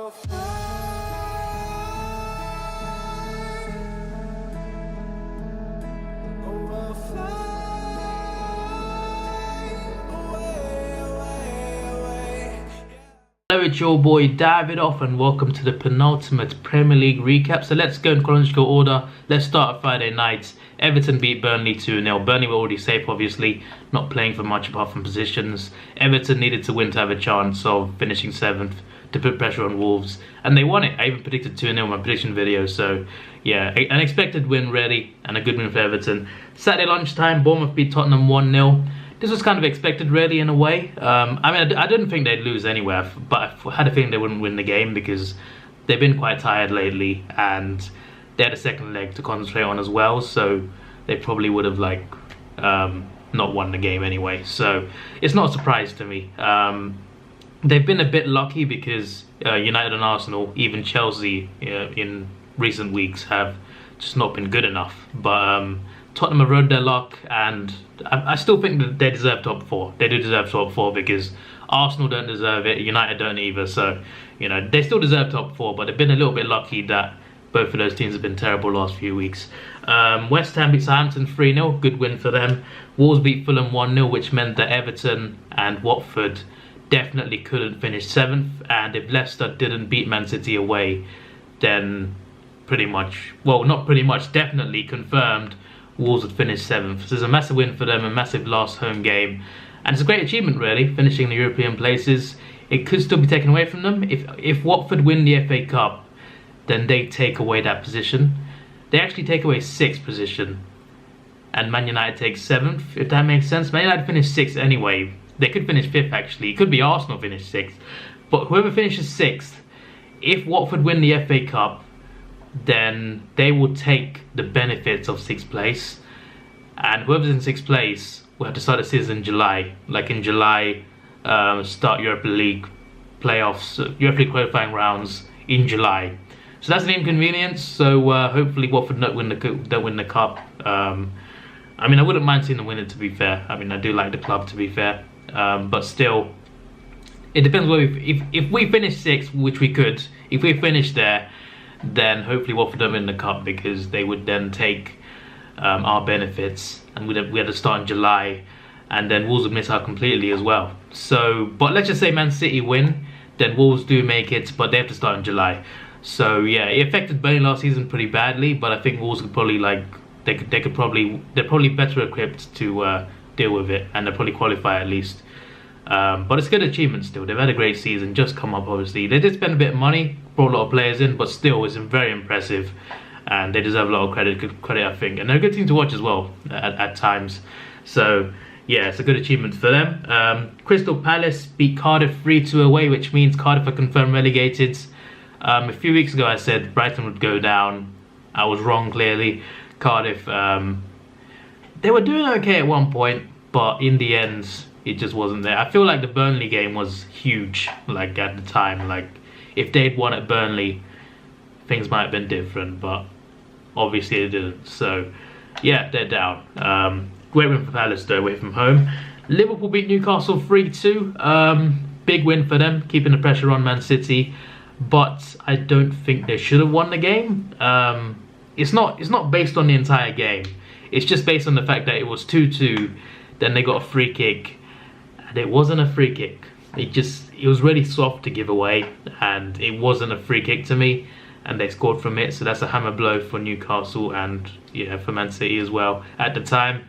will fly. I will fly away, away, away. Hello, it's your boy Davidoff and welcome to the penultimate Premier League recap. So let's go in chronological order. Let's start at Friday night. Everton beat Burnley 2-0. Burnley were already safe, obviously, not playing for much apart from positions. Everton needed to win to have a chance of finishing 7th to put pressure on Wolves, and they won it. I even predicted 2-0 in my prediction video, so yeah, an expected win really, and a good win for Everton. Saturday lunchtime, Bournemouth beat Tottenham 1-0. This was kind of expected really in a way. I mean, I didn't think they'd lose anyway, but I had a feeling they wouldn't win the game because they've been quite tired lately, and they had a second leg to concentrate on as well, so they probably would have not won the game anyway. So it's not a surprise to me. They've been a bit lucky because United and Arsenal, even Chelsea in recent weeks have just not been good enough. But Tottenham have rode their luck, and I still think that they deserve top 4. They do deserve top 4 because Arsenal don't deserve it, United don't either. So, you know, they still deserve top 4, but they've been a little bit lucky that both of those teams have been terrible last few weeks. West Ham beat Southampton 3-0, good win for them. Wolves beat Fulham 1-0, which meant that Everton and Watford definitely couldn't finish 7th. And if Leicester didn't beat Man City away, then pretty much, well, not pretty much, definitely confirmed Wolves would finish 7th. So it's a massive win for them, a massive last home game. And it's a great achievement, really, finishing in the European places. It could still be taken away from them. If Watford win the FA Cup, then they take away that position. They actually take away 6th position, and Man United takes 7th, if that makes sense. Man United finished 6th anyway. They could finish 5th actually. It could be Arsenal finish 6th. But whoever finishes 6th, if Watford win the FA Cup, then they will take the benefits of 6th place. And whoever's in 6th place will have to start the season in July. Like in July, start Europa League playoffs, Europa League qualifying rounds in July. So that's an inconvenience. So hopefully Watford don't win the cup. I mean, I wouldn't mind seeing them win it, to be fair. I mean, I do like the club, to be fair. But still, it depends. If we finish 6th, which we could, if we finish there, then hopefully Watford don't win the cup because they would then take our benefits, and we had to start in July, and then Wolves would miss out completely as well. So, but let's just say Man City win, then Wolves do make it, but they have to start in July. So yeah, it affected Burnley last season pretty badly, but I think Wolves could probably they're probably better equipped to deal with it, and they'll probably qualify at least. But it's a good achievement still. They've had a great season, just come up obviously. They did spend a bit of money, brought a lot of players in, but still it's very impressive, and they deserve a lot of credit I think. And they're a good team to watch as well at times. So yeah, it's a good achievement for them. Crystal Palace beat Cardiff 3-2 away, which means Cardiff are confirmed relegated. A few weeks ago I said Brighton would go down. I was wrong clearly. Cardiff, they were doing okay at one point, but in the end it just wasn't there. I feel like the Burnley game was huge, like at the time. Like if they'd won at Burnley, things might have been different, but obviously they didn't. So yeah, they're down. Great win for Palace though, away from home. Liverpool beat Newcastle 3-2. Big win for them, keeping the pressure on Man City. But I don't think they should have won the game. It's not based on the entire game. It's just based on the fact that it was 2-2. Then they got a free kick, and it wasn't a free kick. It was really soft to give away, and it wasn't a free kick to me. And they scored from it, so that's a hammer blow for Newcastle and yeah, for Man City as well at the time.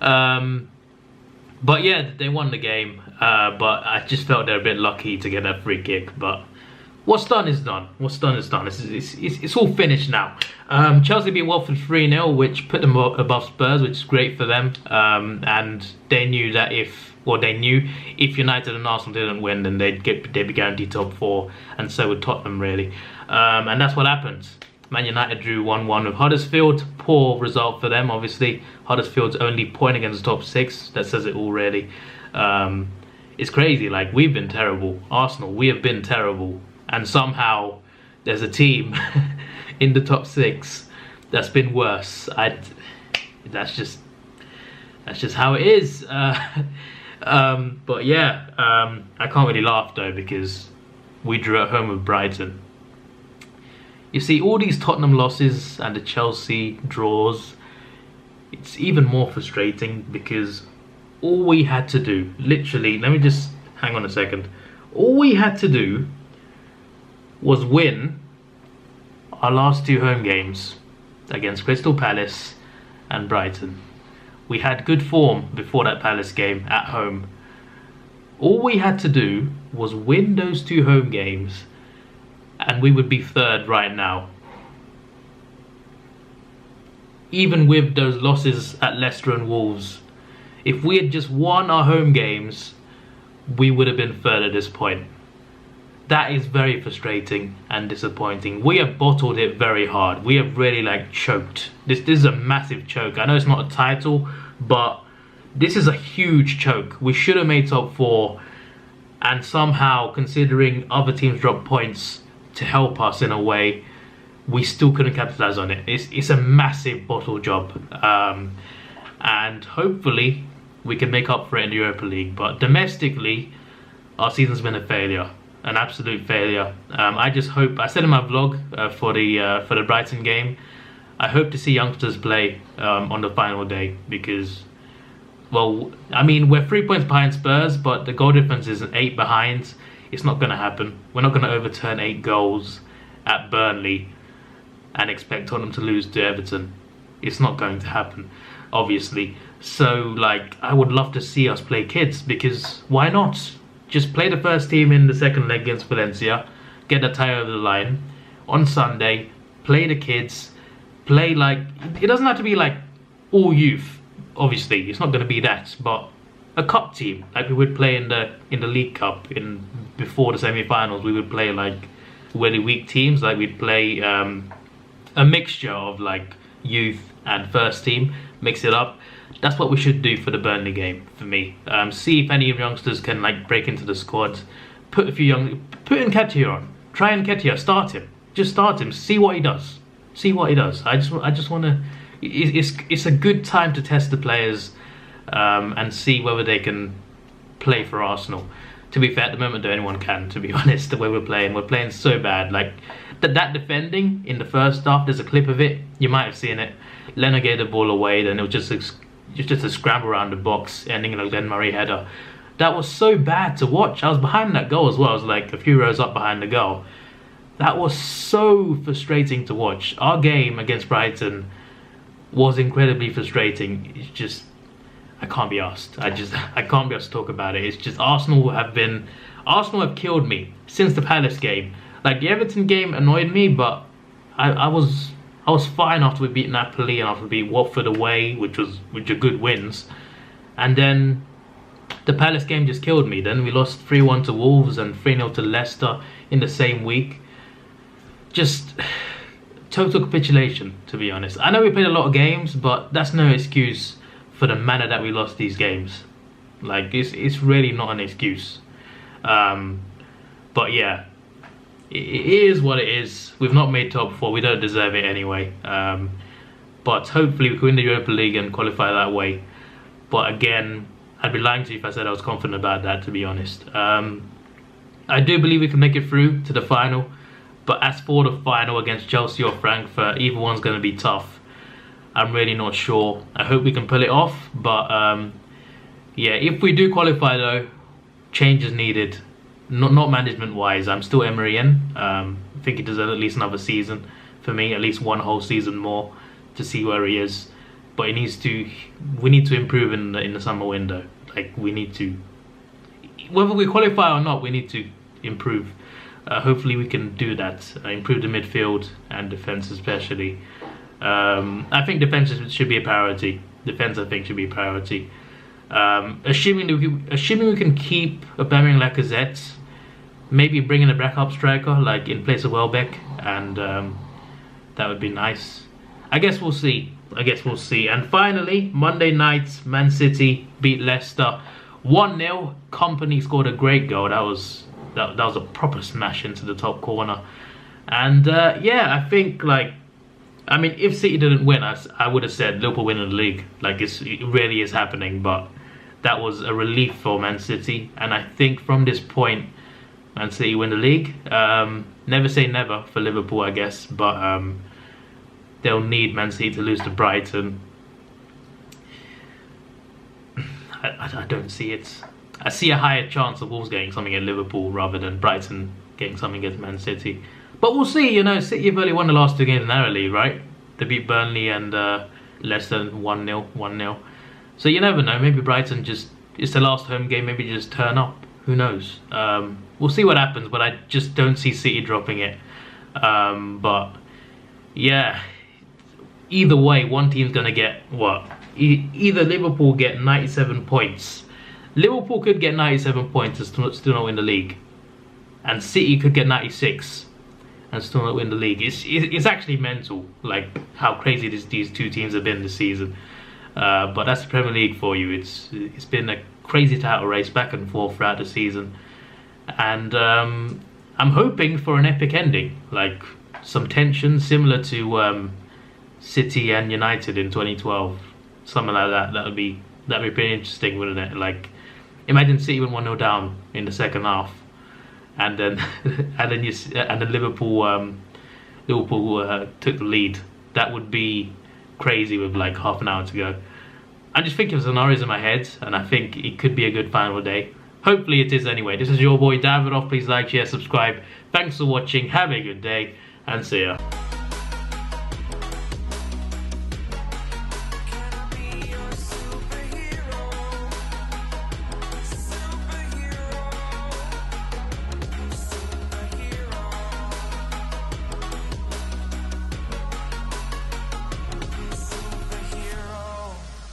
But yeah, they won the game. But I just felt they're a bit lucky to get that free kick. But what's done is done. What's done is done. It's all finished now. Chelsea beat Watford 3-0, which put them above Spurs, which is great for them. And they knew that if United and Arsenal didn't win, then they'd be guaranteed top 4, and so would Tottenham really. And that's what happened. Man United drew 1-1 with Huddersfield. Poor result for them, obviously. Huddersfield's only point against the top 6. That says it all really. It's crazy. Like, we've been terrible. Arsenal, we have been terrible. And somehow there's a team in the top 6 that's been worse. That's just how it is. But yeah, I can't really laugh though, because we drew at home with Brighton. You see, all these Tottenham losses and the Chelsea draws, it's even more frustrating because all we had to do, literally, let me just hang on a second. All we had to do was win our last 2 home games against Crystal Palace and Brighton. We had good form before that Palace game at home. All we had to do was win those 2 home games and we would be 3rd right now. Even with those losses at Leicester and Wolves, if we had just won our home games, we would have been 3rd at this point. That is very frustrating and disappointing. We have bottled it very hard. We have really choked. This is a massive choke. I know it's not a title, but this is a huge choke. We should have made top 4, and somehow, considering other teams dropped points to help us in a way, we still couldn't capitalize on it. It's a massive bottle job, and hopefully we can make up for it in the Europa League. But domestically, our season's been a failure, an absolute failure. I just hope, I said in my vlog for the Brighton game, I hope to see youngsters play on the final day because, well, I mean, we're 3 points behind Spurs, but the goal difference is 8 behind. It's not going to happen. We're not going to overturn 8 goals at Burnley and expect Tottenham to lose to Everton. It's not going to happen, obviously. So, I would love to see us play kids because why not? Just play the first team in the second leg against Valencia, get the tie over the line. On Sunday, play the kids, play it doesn't have to be all youth, obviously. It's not going to be that, but a cup team, we would play in the League Cup before the semi-finals. We would play really weak teams, we'd play a mixture of youth and first team, mix it up. That's what we should do for the Burnley game for me. See if any youngsters can break into the squad. Put in Nketiah on. Try Nketiah, start him. Just start him. See what he does. See what he does. I just want to. It's a good time to test the players and see whether they can play for Arsenal. To be fair, at the moment, though, anyone can. To be honest, the way we're playing so bad. That defending in the first half. There's a clip of it. You might have seen it. Leonard gave the ball away, then it was just a scramble around the box, ending in a Glenn Murray header. That was so bad to watch. I was behind that goal as well. I was a few rows up behind the goal. That was so frustrating to watch. Our game against Brighton was incredibly frustrating. It's just, I can't be asked. I can't be asked to talk about it. It's just Arsenal have killed me since the Palace game. The Everton game annoyed me, but I was fine after we beat Napoli and after we beat Watford away, which are good wins. And then the Palace game just killed me. Then we lost 3-1 to Wolves and 3-0 to Leicester in the same week. Just total capitulation, to be honest. I know we played a lot of games, but that's no excuse for the manner that we lost these games. It's really not an excuse. But yeah, it is what it is. We've not made top 4. We don't deserve it anyway. But hopefully we can win the Europa League and qualify that way. But again, I'd be lying to you if I said I was confident about that, to be honest. I do believe we can make it through to the final. But as for the final against Chelsea or Frankfurt, either one's going to be tough. I'm really not sure. I hope we can pull it off. But yeah, if we do qualify though, change is needed. Not management-wise. I'm still Emery in. I think he deserves at least another season for me, at least one whole season more to see where he is. But we need to improve in the summer window. We need to, whether we qualify or not, we need to improve. Hopefully we can do that. Improve the midfield and defense especially. I think defense should be a priority. Defense, I think, should be a priority. Assuming we can keep Aubameyang, Lacazette, maybe bring in a backup striker in place of Welbeck, and that would be nice. I guess we'll see. And finally, Monday night, Man City beat Leicester 1-0. Kompany scored a great goal. That was a proper smash into the top corner. And yeah, I think if City didn't win, I would have said Liverpool win the league. It really is happening, but that was a relief for Man City. And I think from this point, Man City win the league. Never say never for Liverpool, I guess, but they'll need Man City to lose to Brighton. I don't see it. I see a higher chance of Wolves getting something at Liverpool rather than Brighton getting something against Man City. But we'll see. You know, City have only won the last 2 games narrowly, right? They beat Burnley and Leicester 1-0. So you never know. Maybe Brighton it's the last home game. Maybe just turn up. Who knows? We'll see what happens. But I just don't see City dropping it. But yeah, either way, one team's gonna get what? Either Liverpool get 97 points. Liverpool could get 97 points and still not win the league, and City could get 96 and still not win the league. It's actually mental, like how crazy these 2 teams have been this season. But that's the Premier League for you. It's been a crazy title race back and forth throughout the season, and I'm hoping for an epic ending, like some tension similar to City and United in 2012, something like that. That'd be pretty interesting, wouldn't it? Like, imagine City went 1-0 down in the second half, and then Liverpool took the lead. That would be crazy with like half an hour to go. I'm just thinking of scenarios in my head, and I think it could be a good final day. Hopefully it is anyway. This is your boy Davidoff. Please like, share, subscribe. Thanks for watching. Have a good day, and see ya.